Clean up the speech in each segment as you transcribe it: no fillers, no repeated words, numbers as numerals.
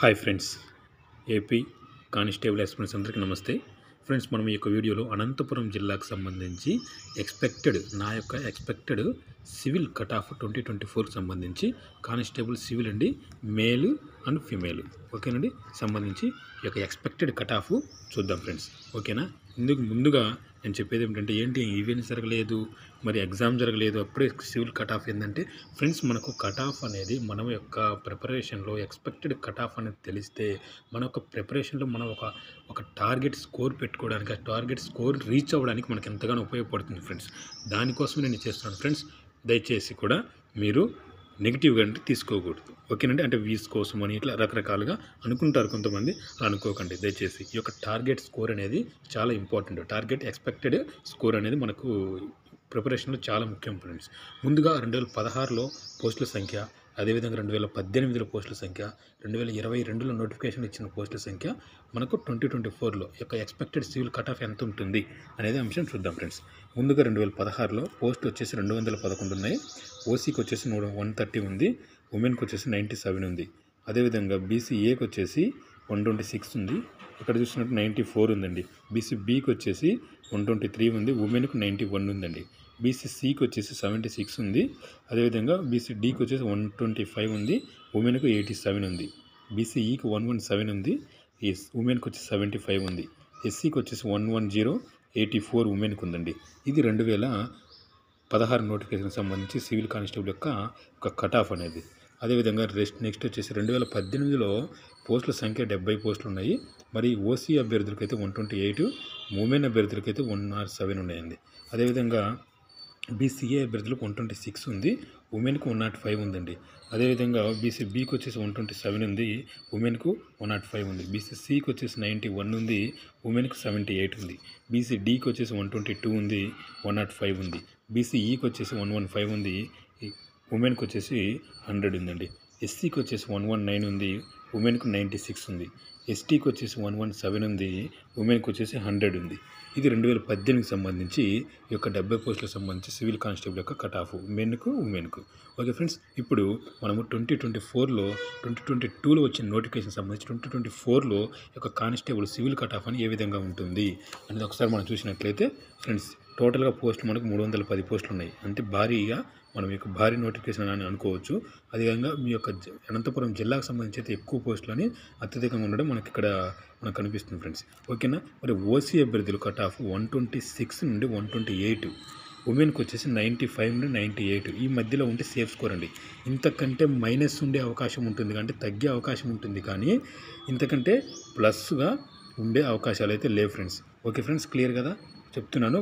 Hi friends, AP constable experience అందరికీ నమస్తే. Friends, మనం ఈ యొక్క వీడియోలో అనంతపురం జిల్లాకు సంబంధించి నా యొక్క ఎక్స్పెక్టెడ్ సివిల్ కట్ ఆఫ్ 2024కి సంబంధించి కానిస్టేబుల్ సివిల్ అండి, మేలు అండ్ ఫీమేల్ ఓకేనండి సంబంధించి ఈ యొక్క ఎక్స్పెక్టెడ్ కట్ ఆఫ్ చూద్దాం ఫ్రెండ్స్. ఓకేనా? ఇందుకు ముందుగా నేను చెప్పేది ఏమిటంటే, ఈవెంట్ జరగలేదు, మరి ఎగ్జామ్ జరగలేదు, అప్పుడే సివిల్ కట్ ఆఫ్ ఏంటంటే ఫ్రెండ్స్, మనకు కట్ ఆఫ్ అనేది మన యొక్క ప్రిపరేషన్లో ఎక్స్పెక్టెడ్ కట్ ఆఫ్ అనేది తెలిస్తే మన యొక్క ప్రిపరేషన్లో మనం ఒక టార్గెట్ స్కోర్ పెట్టుకోవడానికి, ఆ టార్గెట్ స్కోర్ రీచ్ అవ్వడానికి మనకు ఎంతగానో ఉపయోగపడుతుంది ఫ్రెండ్స్. దానికోసమే నేను చేస్తున్నాను ఫ్రెండ్స్. దయచేసి కూడా మీరు నెగిటివ్గా అంటే తీసుకోకూడదు, ఓకేనండి. అంటే వీస్ కోసం అని ఇట్లా రకరకాలుగా అనుకుంటారు కొంతమంది, అలా అనుకోకండి దయచేసి. ఈ యొక్క టార్గెట్ స్కోర్ అనేది చాలా ఇంపార్టెంట్. టార్గెట్ ఎక్స్పెక్టెడ్ స్కోర్ అనేది మనకు ప్రిపరేషన్లో చాలా ముఖ్యం ఫ్రెండ్స్. ముందుగా 2016లో పోస్టుల సంఖ్య, అదేవిధంగా 2018లో పోస్టుల సంఖ్య, 2022లో నోటిఫికేషన్ ఇచ్చిన పోస్టుల సంఖ్య, మనకు 2024లో యొక్క ఎక్స్పెక్టెడ్ సివిల్ కట్ ఆఫ్ ఎంత ఉంటుంది అనేది అంశం చూద్దాం ఫ్రెండ్స్. ముందుగా 2016లో పోస్టులు వచ్చేసి 211 ఉన్నాయి. ఓసీకి వచ్చేసి 130 ఉంది, ఉమెన్కి వచ్చేసి 97 ఉంది. అదేవిధంగా బీసీఏకి వచ్చేసి 126 ఉంది, ఇక్కడ చూసినట్టు 94 ఉందండి. బీసీబీకి వచ్చేసి 123 ఉంది, ఉమెన్కి 91 ఉందండి. బీసీసీకి వచ్చేసి 76 ఉంది, అదేవిధంగా బీసీడీకి వచ్చేసి 125 ఉంది, ఉమెన్కు 87 ఉంది. బీసీఈకి 117 ఉంది, ఉమెన్కి వచ్చేసి 75 ఉంది. ఎస్సీకి వచ్చేసి 110, 84 ఉమెన్కి ఉందండి. ఇది 2016 నోటిఫికేషన్కి సంబంధించి సివిల్ కానిస్టేబుల్ యొక్క ఒక కట్ ఆఫ్ అనేది. అదేవిధంగా నెక్స్ట్ వచ్చేసి 2018లో పోస్టుల సంఖ్య 70 పోస్టులు ఉన్నాయి. మరి ఓసీ అభ్యర్థులకైతే 128, ఉమెన్ అభ్యర్థులకైతే 107 ఉన్నాయండి. అదేవిధంగా బీసీఏ అభ్యర్థులకు 126 ఉంది, ఉమెన్కు 105 ఉందండి. అదేవిధంగా బీసీబీకి వచ్చేసి 127 ఉంది, ఉమెన్కు 105 ఉంది. బీసీసీకి వచ్చేసి 91 ఉంది, ఉమెన్కు 78 ఉంది. బీసీడీకి వచ్చేసి 122 ఉంది, 105 ఉంది. బీసీఈకి వచ్చేసి 115 ఉంది, ఉమెన్కి వచ్చేసి 100 ఉందండి. ఎస్సీకి వచ్చేసి 119 ఉంది, ఉమెన్కు 96 ఉంది. ఎస్టీకి వచ్చేసి 117 ఉంది, ఉమెన్కి వచ్చేసి 100 ఉంది. ఇది 2018కి సంబంధించి ఈ యొక్క 70 పోస్టులకు సంబంధించి సివిల్ కానిస్టేబుల్ యొక్క కట్ ఆఫ్ మెన్కు ఉమెన్కు. ఓకే ఫ్రెండ్స్, ఇప్పుడు మనము 2022లో వచ్చిన నోటిఫికేషన్ సంబంధించి 2024లో యొక్క కానిస్టేబుల్ సివిల్ కట్ ఆఫ్ అని ఏ విధంగా ఉంటుంది అనేది ఒకసారి మనం చూసినట్లయితే ఫ్రెండ్స్, టోటల్గా పోస్టులు మనకు 310 పోస్టులు ఉన్నాయి. అంటే భారీగా మనం యొక్క భారీ నోటిఫికేషన్ అని అనుకోవచ్చు. అదేవిధంగా మీ యొక్క అనంతపురం జిల్లాకు సంబంధించి అయితే ఎక్కువ పోస్టులని అత్యధికంగా ఉండడం మనకి కనిపిస్తుంది ఫ్రెండ్స్. ఓకేనా? మరి ఓసీ అభ్యర్థులు కట్ ఆఫ్ 126 నుండి 128, ఉమెన్కి వచ్చేసి 95 నుండి 98 ఈ మధ్యలో ఉంటే సేఫ్ స్కోర్ అండి. ఇంతకంటే మైనస్ ఉండే అవకాశం ఉంటుంది, అంటే తగ్గే అవకాశం ఉంటుంది, కానీ ఇంతకంటే ప్లస్గా ఉండే అవకాశాలు అయితే లేవు ఫ్రెండ్స్. ఓకే ఫ్రెండ్స్, క్లియర్ కదా చెప్తున్నాను.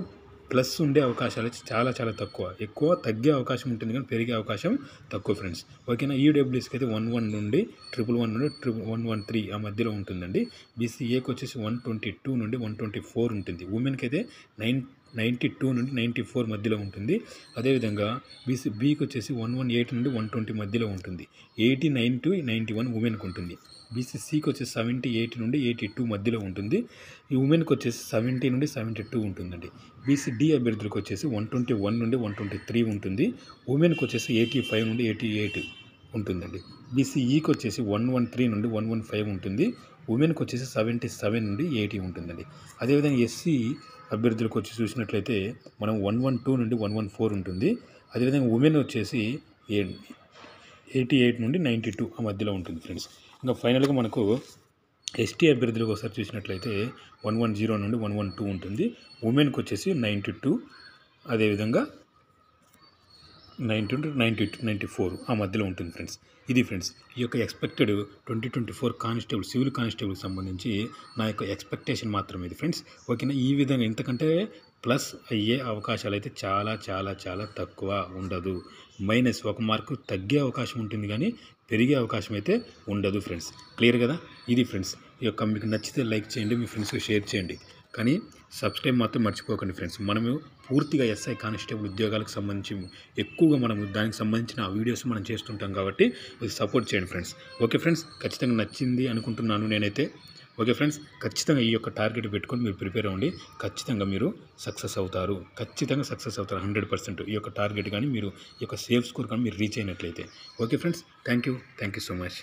ప్లస్ ఉండే అవకాశాలు అయితే చాలా చాలా తక్కువ. ఎక్కువ తగ్గే అవకాశం ఉంటుంది, కానీ పెరిగే అవకాశం తక్కువ ఫ్రెండ్స్. ఓకేనా? ఈడబ్ల్యూఎస్కి అయితే 11 నుండి 111 నుండి 113 ఆ మధ్యలో ఉంటుందండి. బీసీఏకి వచ్చేసి 122 నుండి 124 ఉంటుంది. ఉమెన్కి అయితే 92 నుండి 94 మధ్యలో ఉంటుంది. అదేవిధంగా బీసీబీకి వచ్చేసి 118 నుండి 120 మధ్యలో ఉంటుంది. 89 to 91 ఉమెన్కి ఉంటుంది. బీసీసీకి వచ్చేసి 78 నుండి 82 మధ్యలో ఉంటుంది. ఈ ఉమెన్కి వచ్చేసి 70 నుండి 72 ఉంటుందండి. బీసీడీ అభ్యర్థులకు వచ్చేసి 121 నుండి 123 ఉంటుంది. ఉమెన్కి వచ్చేసి 85 నుండి 88 ఉంటుందండి. బీసీఈకి వచ్చేసి 113 నుండి 115 ఉంటుంది. ఉమెన్కి వచ్చేసి 77 నుండి 80 ఉంటుందండి. అదేవిధంగా ఎస్సీ అభ్యర్థులకు వచ్చి చూసినట్లయితే మనం 112 నుండి 114 ఉంటుంది. అదేవిధంగా ఉమెన్ వచ్చేసి 88 నుండి 92 ఆ మధ్యలో ఉంటుంది ఫ్రెండ్స్. ఇంకా ఫైనల్గా మనకు ఎస్టీ అభ్యర్థులకు ఒకసారి చూసినట్లయితే 110 నుండి 112 ఉంటుంది. ఉమెన్కి వచ్చేసి 92, అదేవిధంగా 90 నుండి 94 ఆ మధ్యలో ఉంటుంది ఫ్రెండ్స్. ఇది ఫ్రెండ్స్ ఈ యొక్క ఎక్స్పెక్టెడ్ 2024 కానిస్టేబుల్ సివిల్ కానిస్టేబుల్కి సంబంధించి నా యొక్క ఎక్స్పెక్టేషన్ మాత్రమే ఇది ఫ్రెండ్స్. ఓకేనా? ఈ విధంగా ఇంతకంటే ప్లస్ అయ్యే అవకాశాలు అయితే చాలా చాలా చాలా తక్కువ, ఉండదు. మైనస్ 1 మార్కు తగ్గే అవకాశం ఉంటుంది, కానీ పెరిగే అవకాశం అయితే ఉండదు ఫ్రెండ్స్. క్లియర్ కదా? ఇది ఫ్రెండ్స్. ఈ యొక్క మీకు నచ్చితే లైక్ చేయండి, మీ ఫ్రెండ్స్కి షేర్ చేయండి, కానీ సబ్స్క్రైబ్ మాత్రం మర్చిపోకండి ఫ్రెండ్స్. మనము పూర్తిగా ఎస్ఐ కానిస్టేబుల్ ఉద్యోగాలకు సంబంధించి ఎక్కువగా మనము దానికి సంబంధించిన వీడియోస్ మనం చేస్తుంటాం, కాబట్టి ఇది సపోర్ట్ చేయండి ఫ్రెండ్స్. ఓకే ఫ్రెండ్స్, ఖచ్చితంగా నచ్చింది అనుకుంటున్నాను నేనైతే. ఓకే ఫ్రెండ్స్, ఖచ్చితంగా ఈ యొక్క టార్గెట్ పెట్టుకొని మీరు ప్రిపేర్ అవ్వండి. ఖచ్చితంగా మీరు సక్సెస్ అవుతారు, 100%. ఈ యొక్క టార్గెట్ కానీ మీరు ఈ యొక్క సేఫ్ స్కోర్ కానీ మీరు రీచ్ అయినట్లయితే. Okay friends, thank you so much.